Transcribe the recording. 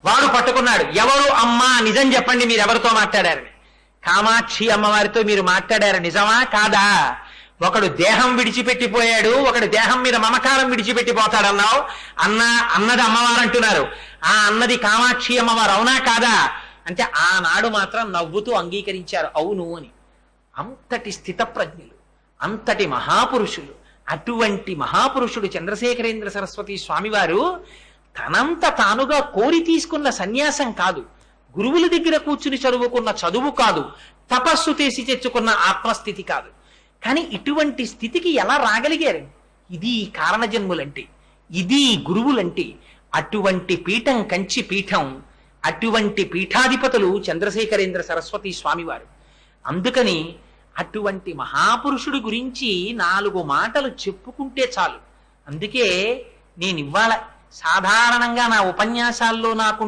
వాడు పట్టుకున్నాడు. ఎవరు అమ్మా నిజం చెప్పండి, మీరు ఎవరితో మాట్లాడారని. కామాక్షి అమ్మవారితో మీరు మాట్లాడారు, నిజమా కాదా? ఒకడు దేహం విడిచిపెట్టిపోయాడు, ఒకడు దేహం మీద మమకారం విడిచిపెట్టిపోతాడన్నావు. అన్నది అమ్మవారు అంటున్నారు. ఆ అన్నది కామాక్షి అమ్మవారు, అవునా కాదా అంటే ఆనాడు మాత్రం నవ్వుతూ అంగీకరించారు అవును అని. అంతటి స్థితప్రజ్ఞులు, అంతటి మహాపురుషులు. అటువంటి మహాపురుషుడు చంద్రశేఖరేంద్ర సరస్వతి స్వామివారు తనంత తానుగా కోరి తీసుకున్న సన్యాసం కాదు, గురువుల దగ్గర కూర్చుని చదువుకున్న చదువు కాదు, తపస్సు చేసి తెచ్చుకున్న ఆత్మస్థితి కాదు. కానీ ఇటువంటి స్థితికి ఎలా రాగలిగారు? ఇది కారణజన్ములంటే, ఇది గురువులంటే. అటువంటి పీఠం కంచి పీఠం, అటువంటి పీఠాధిపతులు చంద్రశేఖరేంద్ర సరస్వతి స్వామివారు. అందుకని అటువంటి మహాపురుషుడి గురించి 4 మాటలు చెప్పుకుంటే చాలు. అందుకే నేను ఇవాళ సాధారణంగా నా ఉపన్యాసాల్లో నాకు